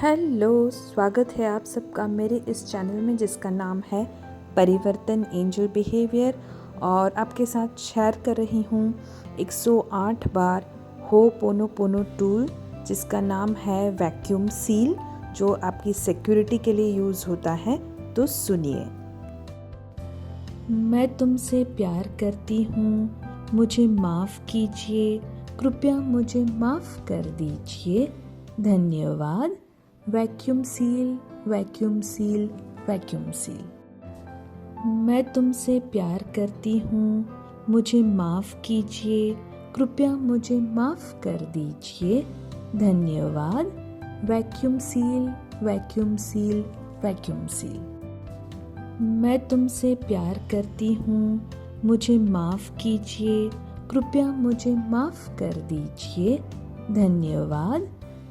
Hello, स्वागत है आप सबका मेरे इस चैनल में जिसका नाम है परिवर्तन एंजल बिहेवियर। और आपके साथ शेयर कर रही हूँ 108 बार होपोनोपोनो टूल जिसका नाम है वैक्यूम सील, जो आपकी सिक्योरिटी के लिए यूज़ होता है। तो सुनिए। मैं तुमसे प्यार करती हूँ, मुझे माफ़ कीजिए, कृपया मुझे माफ़ कर दीजिए, धन्यवाद। Vacuum seal, vacuum seal, vacuum seal. मैं तुमसे प्यार करती हूँ, मुझे माफ़ कीजिए, कृपया मुझे माफ़ कर दीजिए, धन्यवाद। Vacuum seal, vacuum seal, vacuum seal. मैं तुमसे प्यार करती हूँ, मुझे माफ़ कीजिए, कृपया मुझे माफ़ कर दीजिए, धन्यवाद।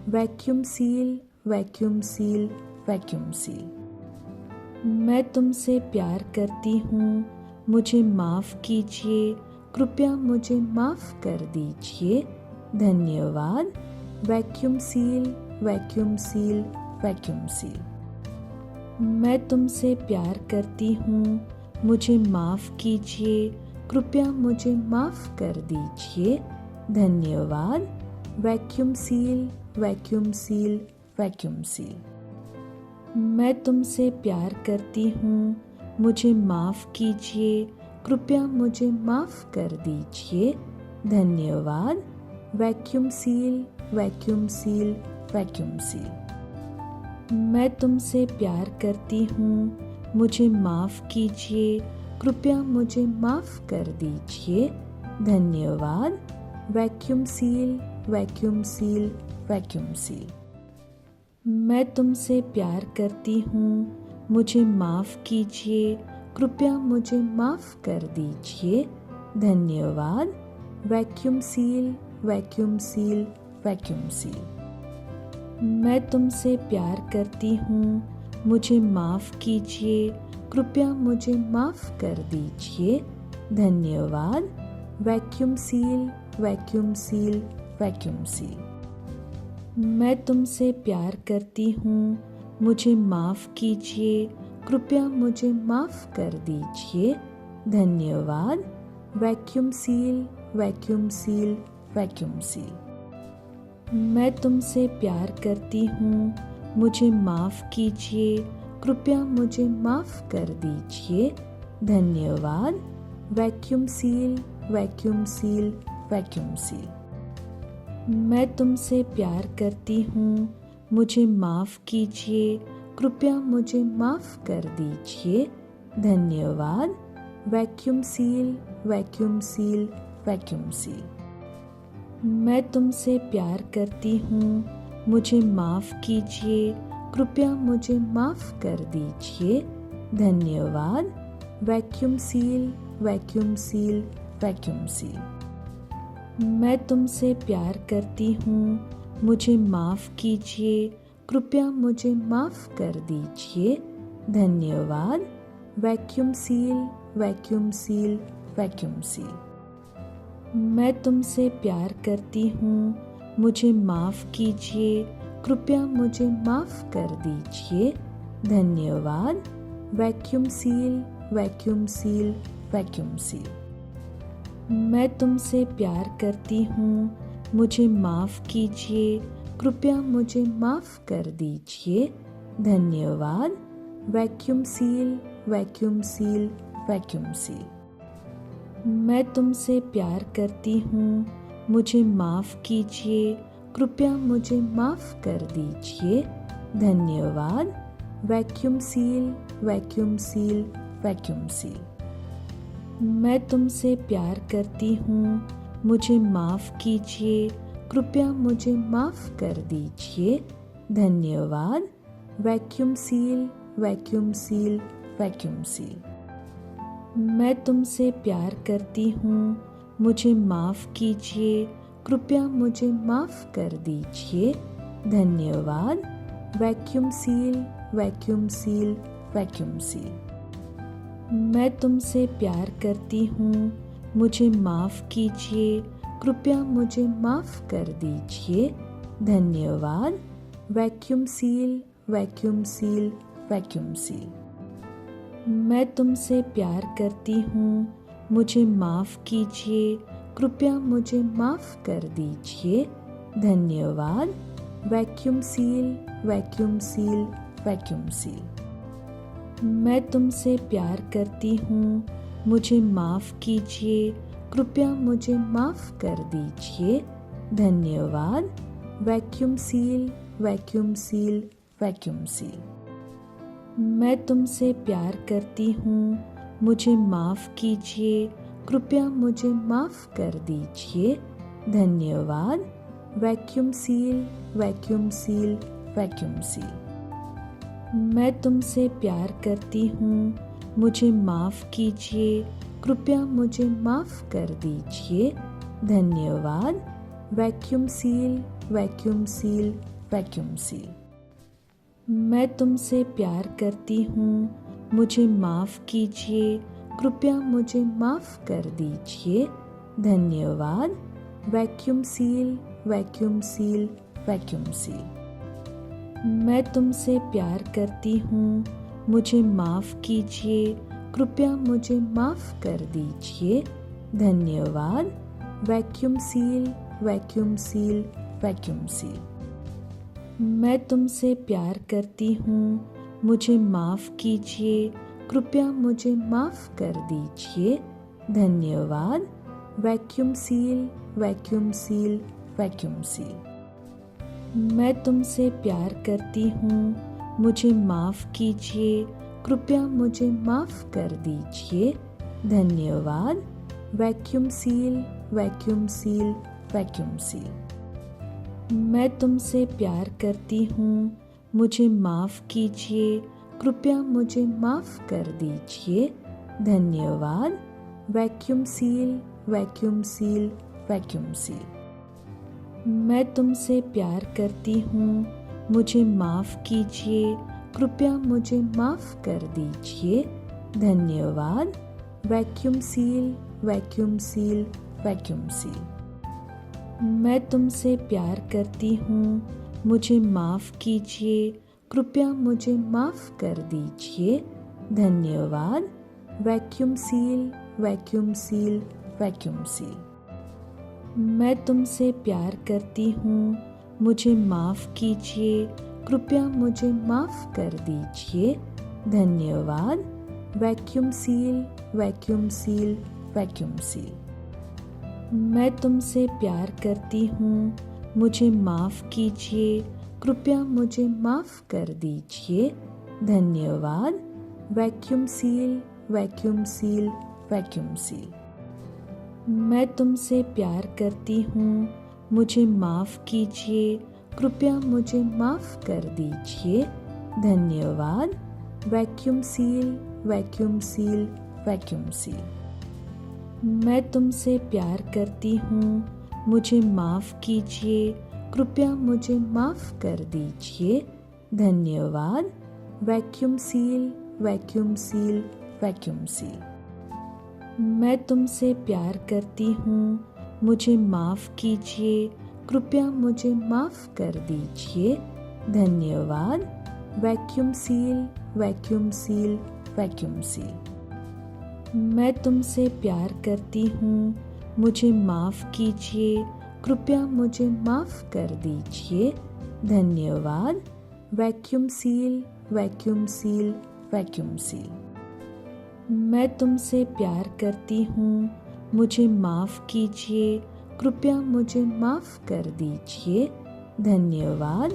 Vacuum seal, vacuum seal, vacuum seal. मैं तुमसे प्यार करती हूँ, मुझे माफ़ कीजिए, कृपया मुझे माफ़ कर दीजिए, धन्यवाद। Vacuum seal, vacuum seal, vacuum seal. मैं तुमसे प्यार करती हूँ, मुझे माफ़ कीजिए, कृपया मुझे माफ़ कर दीजिए, धन्यवाद। Vacuum seal, vacuum seal, vacuum seal. मैं तुमसे प्यार करती हूँ, मुझे माफ़ कीजिए, कृपया मुझे माफ़ कर दीजिए, धन्यवाद। Vacuum seal, vacuum seal, vacuum seal. मैं तुमसे प्यार करती हूँ, मुझे माफ़ कीजिए, कृपया मुझे माफ़ कर दीजिए, धन्यवाद। Vacuum seal, vacuum seal, vacuum seal. मैं तुमसे प्यार करती हूँ, मुझे माफ़ कीजिए, कृपया मुझे माफ़ कर दीजिए, धन्यवाद। Vacuum seal, vacuum seal, vacuum seal. मैं तुमसे प्यार करती हूँ, मुझे माफ़ कीजिए, कृपया मुझे माफ़ कर दीजिए, धन्यवाद। Vacuum seal, vacuum seal, vacuum seal. मैं तुमसे प्यार करती हूँ, मुझे माफ़ कीजिए, कृपया मुझे माफ़ कर दीजिए, धन्यवाद। Vacuum seal, vacuum seal, vacuum seal. मैं तुमसे प्यार करती हूँ, मुझे माफ़ कीजिए, कृपया मुझे माफ़ कर दीजिए, धन्यवाद। Vacuum seal, vacuum seal, vacuum seal. मैं तुमसे प्यार करती हूँ, मुझे माफ़ कीजिए, कृपया मुझे माफ़ कर दीजिए, धन्यवाद। Vacuum seal, vacuum seal, vacuum seal. मैं तुमसे प्यार करती हूँ, मुझे माफ़ कीजिए, कृपया मुझे माफ़ कर दीजिए, धन्यवाद। Vacuum seal, vacuum seal, vacuum seal. मैं तुमसे प्यार करती हूँ, मुझे माफ़ कीजिए, कृपया मुझे माफ़ कर दीजिए, धन्यवाद। Vacuum seal, vacuum seal, vacuum seal. मैं तुमसे प्यार करती हूँ, मुझे माफ़ कीजिए, कृपया मुझे माफ़ कर दीजिए, धन्यवाद। Vacuum seal, vacuum seal, vacuum seal. मैं तुमसे प्यार करती हूँ, मुझे माफ़ कीजिए, कृपया मुझे माफ़ कर दीजिए, धन्यवाद। Vacuum seal, vacuum seal, vacuum seal. मैं तुमसे प्यार करती हूँ, मुझे माफ़ कीजिए, कृपया मुझे माफ़ कर दीजिए, धन्यवाद। Vacuum seal, vacuum seal, vacuum seal. मैं तुमसे प्यार करती हूँ, मुझे माफ़ कीजिए, कृपया मुझे माफ़ कर दीजिए, धन्यवाद। Vacuum seal, vacuum seal, vacuum seal. मैं तुमसे प्यार करती हूँ, मुझे माफ़ कीजिए, कृपया मुझे माफ़ कर दीजिए, धन्यवाद। Vacuum seal, vacuum seal, vacuum seal. मैं तुमसे प्यार करती हूँ, मुझे माफ़ कीजिए, कृपया मुझे माफ़ कर दीजिए, धन्यवाद। Vacuum seal, vacuum seal, vacuum seal. मैं तुमसे प्यार करती हूँ, मुझे माफ़ कीजिए, कृपया मुझे माफ़ कर दीजिए, धन्यवाद। Vacuum seal, vacuum seal, vacuum seal. मैं तुमसे प्यार करती हूँ, मुझे माफ़ कीजिए, कृपया मुझे माफ़ कर दीजिए, धन्यवाद। Vacuum seal, vacuum seal, vacuum seal. मैं तुमसे प्यार करती हूँ, मुझे माफ़ कीजिए, कृपया मुझे माफ़ कर दीजिए, धन्यवाद। Vacuum seal, vacuum seal, vacuum seal. मैं तुमसे प्यार करती हूँ, मुझे माफ़ कीजिए, कृपया मुझे माफ़ कर दीजिए, धन्यवाद। Vacuum seal, vacuum seal, vacuum seal. मैं तुमसे प्यार करती हूँ, मुझे माफ़ कीजिए, कृपया मुझे माफ़ कर दीजिए, धन्यवाद। Vacuum seal, vacuum seal, vacuum seal. मैं तुमसे प्यार करती हूँ, मुझे माफ़ कीजिए, कृपया मुझे माफ़ कर दीजिए, धन्यवाद। Vacuum seal, vacuum seal, vacuum seal. मैं तुमसे प्यार करती हूँ, मुझे माफ़ कीजिए, कृपया मुझे माफ़ कर दीजिए, धन्यवाद। Vacuum seal, vacuum seal, vacuum seal. मैं तुमसे प्यार करती हूँ, मुझे माफ़ कीजिए, कृपया मुझे माफ़ कर दीजिए, धन्यवाद। Vacuum seal, vacuum seal, vacuum seal. मैं तुमसे प्यार करती हूँ, मुझे माफ़ कीजिए, कृपया मुझे माफ़ कर दीजिए, धन्यवाद। Vacuum seal, vacuum seal, vacuum seal. मैं तुमसे प्यार करती हूँ, मुझे माफ़ कीजिए, कृपया मुझे माफ़ कर दीजिए, धन्यवाद। Vacuum seal, vacuum seal, vacuum seal. मैं तुमसे प्यार करती हूँ, मुझे माफ़ कीजिए, कृपया मुझे माफ़ कर दीजिए, धन्यवाद। Vacuum seal, vacuum seal, vacuum seal. मैं तुमसे प्यार करती हूँ, मुझे माफ़ कीजिए, कृपया मुझे माफ़ कर दीजिए, धन्यवाद। Vacuum seal, vacuum seal, vacuum seal. मैं तुमसे प्यार करती हूँ, मुझे माफ़ कीजिए, कृपया मुझे माफ़ कर दीजिए, धन्यवाद। Vacuum seal, vacuum seal, vacuum seal. मैं तुमसे प्यार करती हूँ, मुझे माफ़ कीजिए, कृपया मुझे माफ़ कर दीजिए, धन्यवाद। Vacuum seal, vacuum seal, vacuum seal. मैं तुमसे प्यार करती हूँ, मुझे माफ़ कीजिए, कृपया मुझे माफ़ कर दीजिए, धन्यवाद। Vacuum seal, vacuum seal, vacuum seal. मैं तुमसे प्यार करती हूँ, मुझे माफ़ कीजिए, कृपया मुझे माफ़ कर दीजिए, धन्यवाद। Vacuum seal, vacuum seal, vacuum seal. मैं तुमसे प्यार करती हूँ, मुझे माफ़ कीजिए, कृपया मुझे माफ़ कर दीजिए, धन्यवाद। Vacuum seal, vacuum seal, vacuum seal. मैं तुमसे प्यार करती हूँ, मुझे माफ़ कीजिए, कृपया मुझे माफ़ कर दीजिए, धन्यवाद।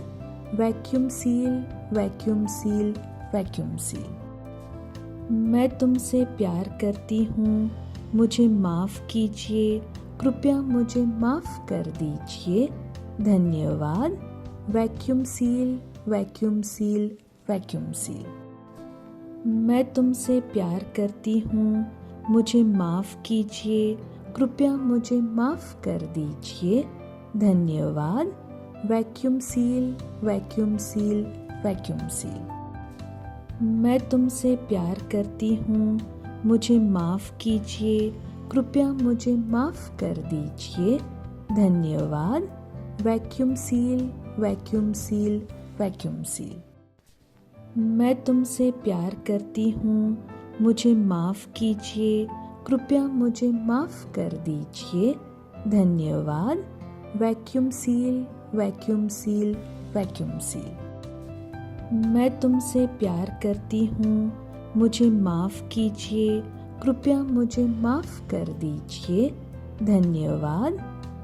Vacuum seal, vacuum seal, vacuum seal. मैं तुमसे प्यार करती हूँ, मुझे माफ़ कीजिए, कृपया मुझे माफ़ कर दीजिए, धन्यवाद। Vacuum seal, vacuum seal, vacuum seal. मैं तुमसे प्यार करती हूँ, मुझे माफ़ कीजिए, कृपया मुझे माफ़ कर दीजिए, धन्यवाद। Vacuum seal, vacuum seal, vacuum seal. मैं तुमसे प्यार करती हूँ, मुझे माफ़ कीजिए, कृपया मुझे माफ़ कर दीजिए, धन्यवाद। Vacuum seal, vacuum seal, vacuum seal. मैं तुमसे प्यार करती हूँ, मुझे माफ़ कीजिए, कृपया मुझे माफ़ कर दीजिए, धन्यवाद, vacuum seal, vacuum seal, vacuum seal. मैं तुमसे प्यार करती हूँ, मुझे माफ़ कीजिए, कृपया मुझे माफ़ कर दीजिए, धन्यवाद,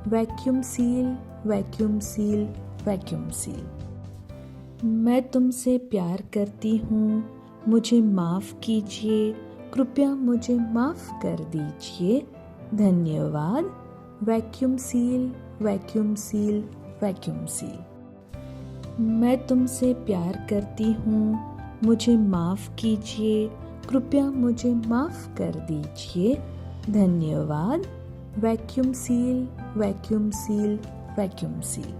vacuum seal, vacuum seal, vacuum seal. मैं तुमसे प्यार करती हूँ, मुझे माफ़ कीजिए, कृपया मुझे माफ़ कर दीजिए, धन्यवाद, vacuum seal, vacuum seal, vacuum seal. मैं तुमसे प्यार करती हूँ, मुझे माफ़ कीजिए, कृपया मुझे माफ़ कर दीजिए, धन्यवाद, vacuum seal, vacuum seal, vacuum seal.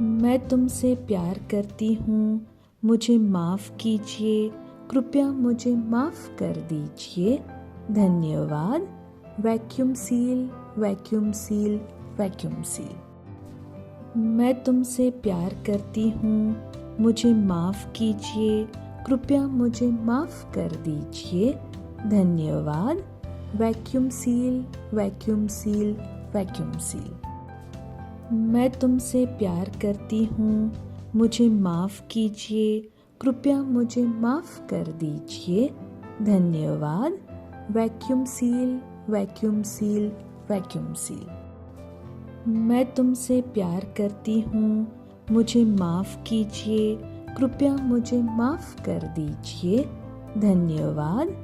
मैं तुमसे प्यार करती हूँ, मुझे माफ़ कीजिए, कृपया मुझे माफ़ कर दीजिए, धन्यवाद, vacuum seal, vacuum seal, vacuum seal. मैं तुमसे प्यार करती हूँ, मुझे माफ़ कीजिए, कृपया मुझे माफ़ कर दीजिए, धन्यवाद, vacuum seal, vacuum seal, vacuum seal. मैं तुमसे प्यार करती हूँ, मुझे माफ़ कीजिए, कृपया मुझे माफ़ कर दीजिए, धन्यवाद, vacuum seal, vacuum seal, vacuum seal. मैं तुमसे प्यार करती हूँ, मुझे माफ़ कीजिए, कृपया मुझे माफ़ कर दीजिए, धन्यवाद,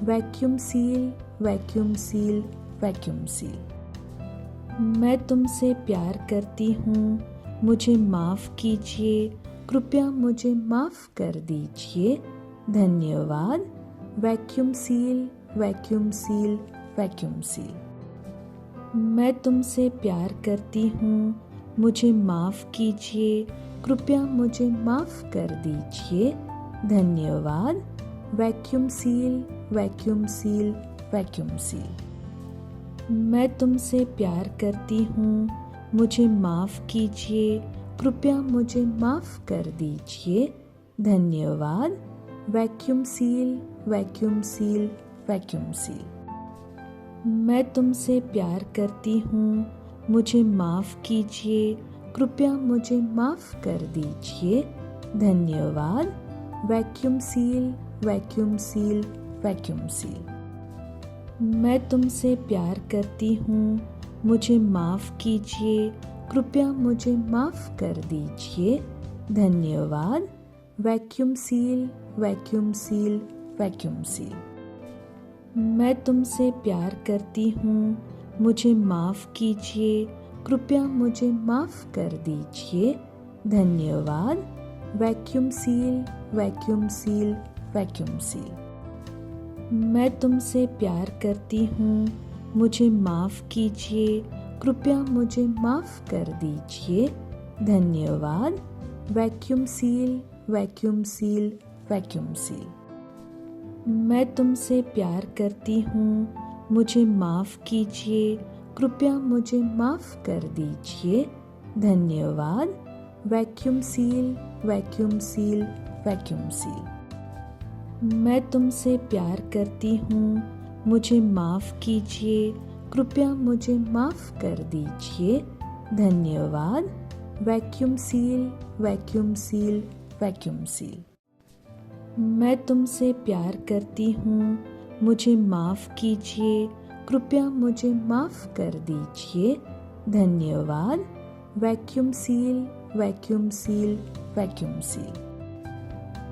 vacuum seal, vacuum seal, vacuum seal. मैं तुमसे प्यार करती हूँ, मुझे माफ़ कीजिए, कृपया मुझे माफ़ कर दीजिए, धन्यवाद, vacuum seal, vacuum seal, vacuum seal. मैं तुमसे प्यार करती हूँ, मुझे माफ़ कीजिए, कृपया मुझे माफ़ कर दीजिए, धन्यवाद, vacuum seal, vacuum seal, vacuum seal. मैं तुमसे प्यार करती हूँ, मुझे माफ़ कीजिए, कृपया मुझे माफ़ कर दीजिए, धन्यवाद, vacuum seal, vacuum seal, vacuum seal. मैं तुमसे प्यार करती हूँ, मुझे माफ़ कीजिए, कृपया मुझे माफ़ कर दीजिए, धन्यवाद, vacuum seal, vacuum seal, vacuum seal. मैं तुमसे प्यार करती हूँ, मुझे माफ़ कीजिए, कृपया मुझे माफ़ कर दीजिए, धन्यवाद, vacuum seal, vacuum seal, vacuum seal. मैं तुमसे प्यार करती हूँ, मुझे माफ़ कीजिए, कृपया मुझे माफ़ कर दीजिए, धन्यवाद, vacuum seal, vacuum seal, vacuum seal. मैं तुमसे प्यार करती हूँ, मुझे माफ़ कीजिए, कृपया मुझे माफ़ कर दीजिए, धन्यवाद, vacuum seal, vacuum seal, vacuum seal. मैं तुमसे प्यार करती हूँ, मुझे माफ़ कीजिए, कृपया मुझे माफ़ कर दीजिए, धन्यवाद, vacuum seal, vacuum seal, vacuum seal. मैं तुमसे प्यार करती हूँ, मुझे माफ़ कीजिए, कृपया मुझे माफ़ कर दीजिए, धन्यवाद, vacuum seal, vacuum seal, vacuum seal. मैं तुमसे प्यार करती हूँ, मुझे माफ़ कीजिए, कृपया मुझे माफ़ कर दीजिए, धन्यवाद, vacuum seal, vacuum seal, vacuum seal.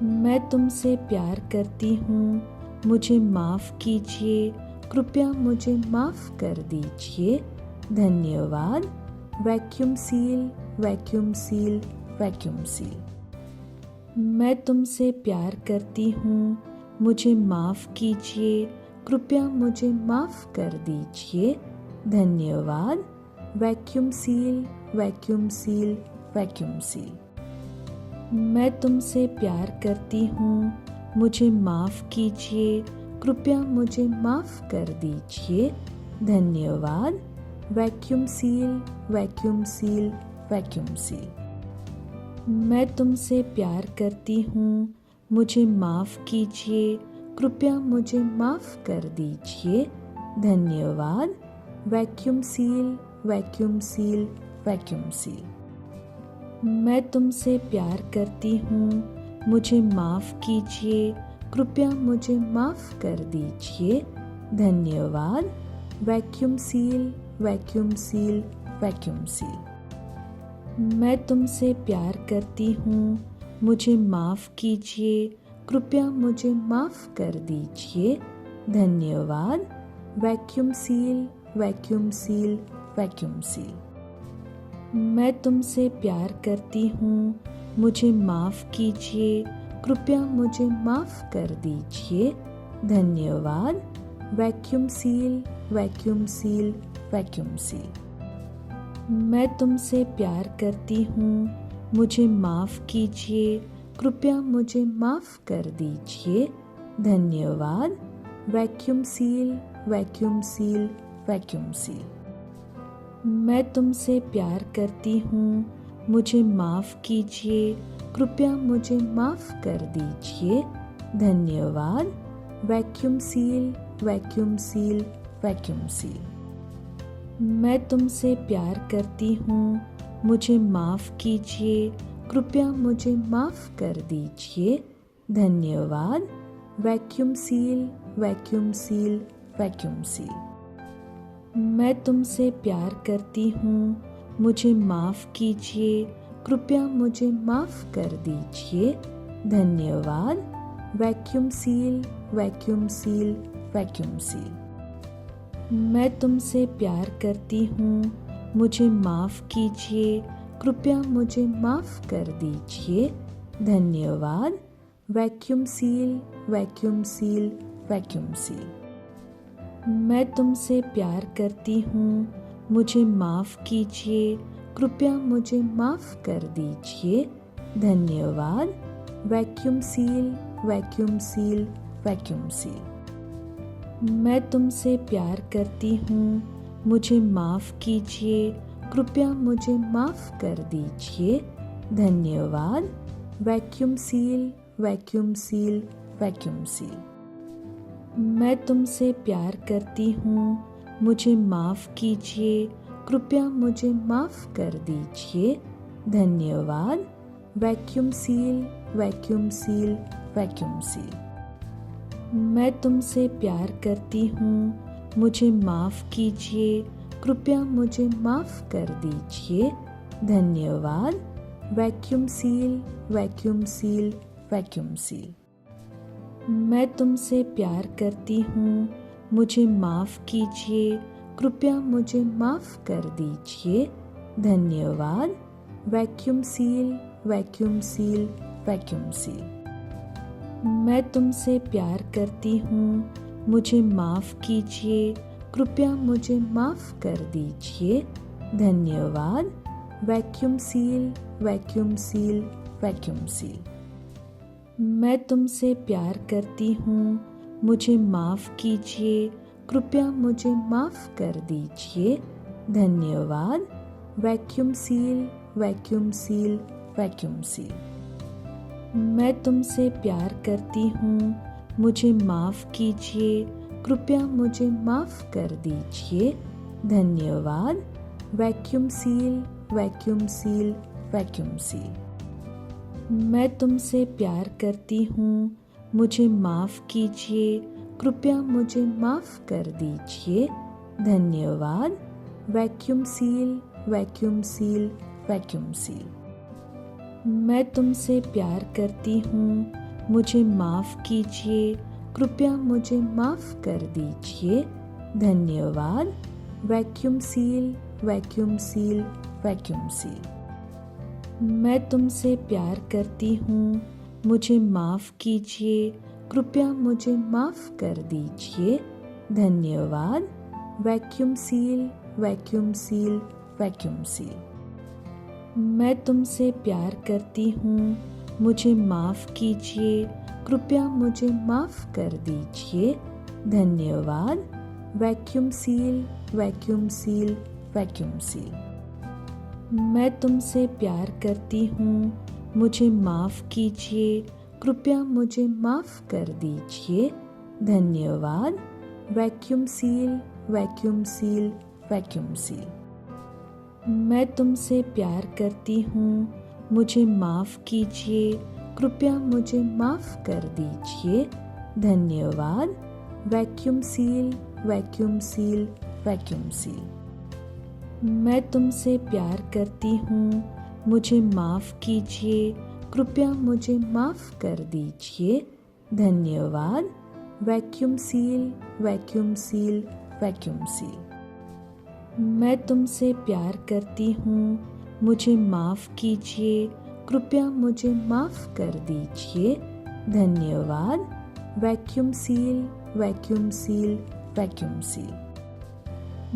मैं तुमसे प्यार करती हूँ, मुझे माफ़ कीजिए, कृपया मुझे माफ़ कर दीजिए, धन्यवाद, vacuum seal, vacuum seal, vacuum seal. मैं तुमसे प्यार करती हूँ, मुझे माफ़ कीजिए, कृपया मुझे माफ़ कर दीजिए, धन्यवाद, vacuum seal, vacuum seal, vacuum seal. मैं तुमसे प्यार करती हूँ, मुझे माफ़ कीजिए, कृपया मुझे माफ़ कर दीजिए, धन्यवाद, vacuum seal, vacuum seal, vacuum seal. मैं तुमसे प्यार करती हूँ, मुझे माफ़ कीजिए, कृपया मुझे माफ़ कर दीजिए, धन्यवाद। Vacuum seal, vacuum seal, vacuum seal. मैं तुमसे प्यार करती हूँ, मुझे माफ़ कीजिए, कृपया मुझे माफ़ कर दीजिए, धन्यवाद। Vacuum seal, vacuum seal, vacuum seal. मैं तुमसे प्यार करती हूँ, मुझे माफ़ कीजिए, कृपया मुझे माफ़ कर दीजिए, धन्यवाद। Vacuum seal, vacuum seal, vacuum seal. मैं तुमसे प्यार करती हूँ, मुझे माफ़ कीजिए, कृपया मुझे माफ़ कर दीजिए, धन्यवाद। Vacuum seal, vacuum seal, vacuum seal. मैं तुमसे प्यार करती हूँ, मुझे माफ़ कीजिए, कृपया मुझे माफ़ कर दीजिए, धन्यवाद। Vacuum seal, vacuum seal, vacuum seal. मैं तुमसे प्यार करती हूँ, मुझे माफ़ कीजिए, कृपया मुझे माफ़ कर दीजिए, धन्यवाद। Vacuum seal, vacuum seal, vacuum seal. मैं तुमसे प्यार करती हूँ, मुझे माफ़ कीजिए, कृपया मुझे माफ़ कर दीजिए, धन्यवाद। Vacuum seal, vacuum seal, vacuum seal. मैं तुमसे प्यार करती हूँ, मुझे माफ़ कीजिए, कृपया मुझे माफ़ कर दीजिए, धन्यवाद। Vacuum seal, vacuum seal, vacuum seal. मैं तुमसे प्यार करती हूँ, मुझे माफ़ कीजिए, कृपया मुझे माफ़ कर दीजिए, धन्यवाद। Vacuum seal, vacuum seal, vacuum seal. मैं तुमसे प्यार करती हूँ, मुझे माफ़ कीजिए, कृपया मुझे माफ़ कर दीजिए, धन्यवाद। Vacuum seal, vacuum seal, vacuum seal. मैं तुमसे प्यार करती हूँ, मुझे माफ़ कीजिए, कृपया मुझे माफ़ कर दीजिए, धन्यवाद। Vacuum seal, vacuum seal, vacuum seal. मैं तुमसे प्यार करती हूँ, मुझे माफ़ कीजिए, कृपया मुझे माफ़ कर दीजिए, धन्यवाद। Vacuum seal, vacuum seal, vacuum seal. मैं तुमसे प्यार करती हूँ, मुझे माफ़ कीजिए, कृपया मुझे माफ़ कर दीजिए, धन्यवाद। Vacuum seal, vacuum seal, vacuum seal. मैं तुमसे प्यार करती हूँ, मुझे माफ़ कीजिए, कृपया मुझे माफ़ कर दीजिए, धन्यवाद। Vacuum seal, vacuum seal, vacuum seal. मैं तुमसे प्यार करती हूँ, मुझे माफ़ कीजिए, कृपया मुझे माफ़ कर दीजिए, धन्यवाद। Vacuum seal, vacuum seal, vacuum seal. मैं तुमसे प्यार करती हूँ, मुझे माफ़ कीजिए, कृपया मुझे माफ़ कर दीजिए, धन्यवाद। Vacuum seal, vacuum seal, vacuum seal. मैं तुमसे प्यार करती हूँ, मुझे माफ़ कीजिए, कृपया मुझे माफ़ कर दीजिए, धन्यवाद। Vacuum seal, vacuum seal, vacuum seal. मैं तुमसे प्यार करती हूँ, मुझे माफ़ कीजिए, कृपया मुझे माफ़ कर दीजिए, धन्यवाद। Vacuum seal, vacuum seal, vacuum seal. मैं तुमसे प्यार करती हूँ, मुझे माफ़ कीजिए, कृपया मुझे माफ़ कर दीजिए, धन्यवाद। Vacuum seal, vacuum seal, vacuum seal. मैं तुमसे प्यार करती हूँ, मुझे माफ़ कीजिए, कृपया मुझे माफ़ कर दीजिए, धन्यवाद। Vacuum seal, vacuum seal, vacuum seal. मैं तुमसे प्यार करती हूँ, मुझे माफ़ कीजिए, कृपया मुझे माफ़ कर दीजिए, धन्यवाद। Vacuum seal, vacuum seal, vacuum seal. मैं तुमसे प्यार करती हूँ, मुझे माफ़ कीजिए, कृपया मुझे माफ़ कर दीजिए, धन्यवाद। Vacuum seal, vacuum seal, vacuum seal. मैं तुमसे प्यार करती हूँ, मुझे माफ़ कीजिए, कृपया मुझे माफ़ कर दीजिए, धन्यवाद। Vacuum seal, vacuum seal, vacuum seal. मैं तुमसे प्यार करती हूँ, मुझे माफ़ कीजिए, कृपया मुझे माफ़ कर दीजिए, धन्यवाद। Vacuum seal, vacuum seal, vacuum seal. मैं तुमसे प्यार करती हूँ, मुझे माफ़ कीजिए, कृपया मुझे माफ़ कर दीजिए, धन्यवाद। Vacuum seal, vacuum seal, vacuum seal.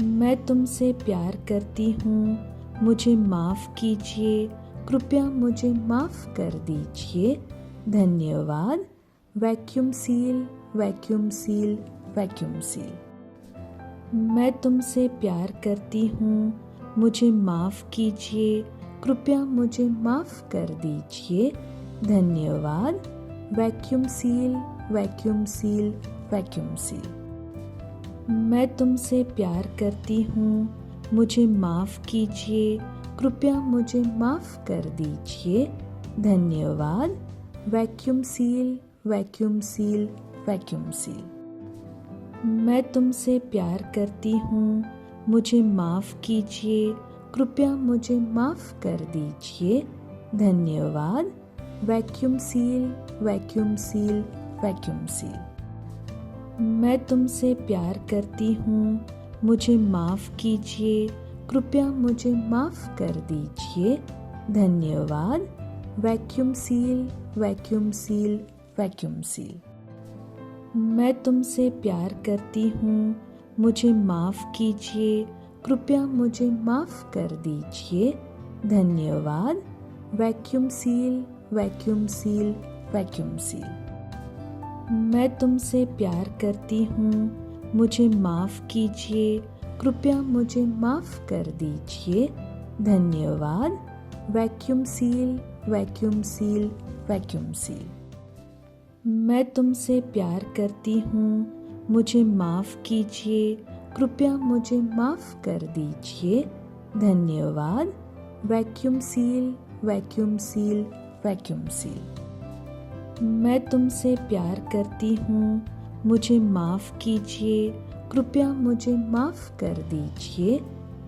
मैं तुमसे प्यार करती हूँ, मुझे माफ़ कीजिए, कृपया मुझे माफ़ कर दीजिए, धन्यवाद। Vacuum seal, vacuum seal, vacuum seal. मैं तुमसे प्यार करती हूँ, मुझे माफ़ कीजिए, कृपया मुझे माफ़ कर दीजिए, धन्यवाद। Vacuum seal, vacuum seal, vacuum seal. मैं तुमसे प्यार करती हूँ, मुझे माफ़ कीजिए, कृपया मुझे माफ़ कर दीजिए, धन्यवाद। Vacuum seal, vacuum seal, vacuum seal. मैं तुमसे प्यार करती हूँ, मुझे माफ़ कीजिए, कृपया मुझे माफ़ कर दीजिए, धन्यवाद। Vacuum seal, vacuum seal, vacuum seal. मैं तुमसे प्यार करती हूँ, मुझे माफ़ कीजिए, कृपया मुझे माफ़ कर दीजिए, धन्यवाद। Vacuum seal, vacuum seal, vacuum seal. मैं तुमसे प्यार करती हूँ, मुझे माफ़ कीजिए, कृपया मुझे माफ़ कर दीजिए, धन्यवाद। Vacuum seal, vacuum seal, vacuum seal. मैं तुमसे प्यार करती हूँ, मुझे माफ़ कीजिए, कृपया मुझे माफ़ कर दीजिए, धन्यवाद। Vacuum seal, vacuum seal, vacuum seal. मैं तुमसे प्यार करती हूँ, मुझे माफ़ कीजिए, कृपया मुझे माफ़ कर दीजिए, धन्यवाद। Vacuum seal, vacuum seal, vacuum seal. मैं तुमसे प्यार करती हूँ, मुझे माफ़ कीजिए, कृपया मुझे माफ़ कर दीजिए,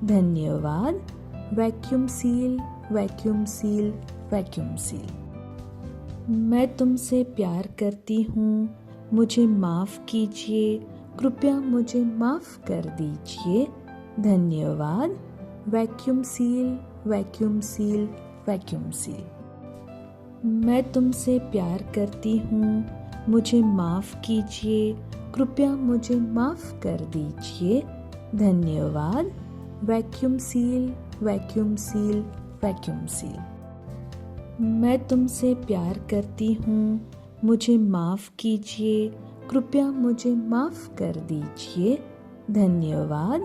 धन्यवाद। Vacuum seal, vacuum seal, vacuum seal. मैं तुमसे प्यार करती हूँ, मुझे माफ़ कीजिए, कृपया मुझे माफ़ कर दीजिए, धन्यवाद। Vacuum seal, vacuum seal, vacuum seal. मैं तुमसे प्यार करती हूँ, मुझे माफ़ कीजिए, कृपया मुझे माफ़ कर दीजिए, धन्यवाद। Vacuum seal, vacuum seal, vacuum seal. मैं तुमसे प्यार करती हूँ, मुझे माफ़ कीजिए, कृपया मुझे माफ़ कर दीजिए, धन्यवाद।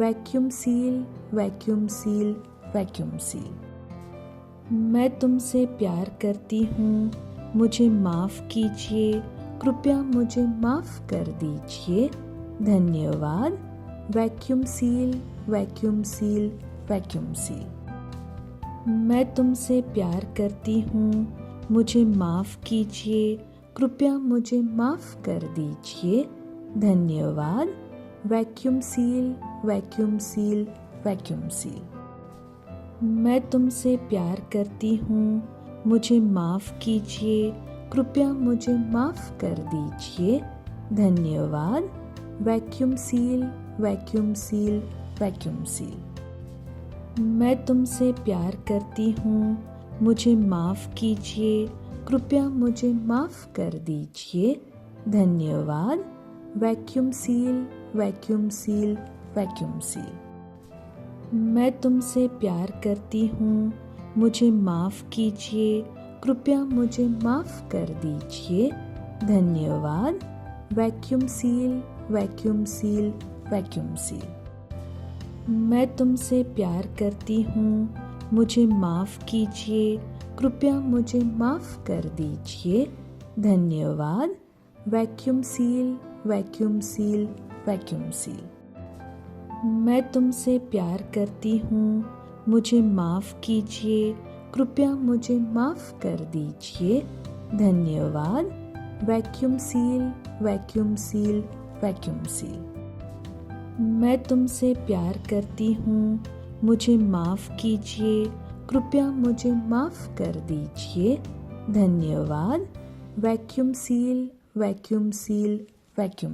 Vacuum seal, vacuum seal, vacuum seal. मैं तुमसे प्यार करती हूँ, मुझे माफ़ कीजिए, कृपया मुझे माफ़ कर दीजिए, धन्यवाद। Vacuum seal, vacuum seal, vacuum seal. मैं तुमसे प्यार करती हूँ, मुझे माफ़ कीजिए, कृपया मुझे माफ़ कर दीजिए, धन्यवाद। Vacuum seal, vacuum seal, vacuum seal. मैं तुमसे प्यार करती हूँ, मुझे माफ़ कीजिए, कृपया मुझे माफ़ कर दीजिए, धन्यवाद। Vacuum seal, vacuum seal, vacuum seal. मैं तुमसे प्यार करती हूँ, मुझे माफ़ कीजिए, कृपया मुझे माफ़ कर दीजिए, धन्यवाद। Vacuum seal, vacuum seal, vacuum seal. मैं तुमसे प्यार करती हूँ, मुझे माफ़ कीजिए, कृपया मुझे माफ़ कर दीजिए, धन्यवाद। Vacuum seal, vacuum seal, vacuum seal. मैं तुमसे प्यार करती हूँ, मुझे माफ़ कीजिए, कृपया मुझे माफ़ कर दीजिए, धन्यवाद। Vacuum seal, vacuum seal, vacuum seal. मैं तुमसे प्यार करती हूँ, मुझे माफ़ कीजिए, कृपया मुझे माफ़ कर दीजिए, धन्यवाद। Vacuum seal, vacuum seal, vacuum seal. मैं तुमसे प्यार करती हूँ, मुझे माफ़ कीजिए, कृपया मुझे माफ़ कर दीजिए, धन्यवाद। Vacuum seal, vacuum seal, vacuum.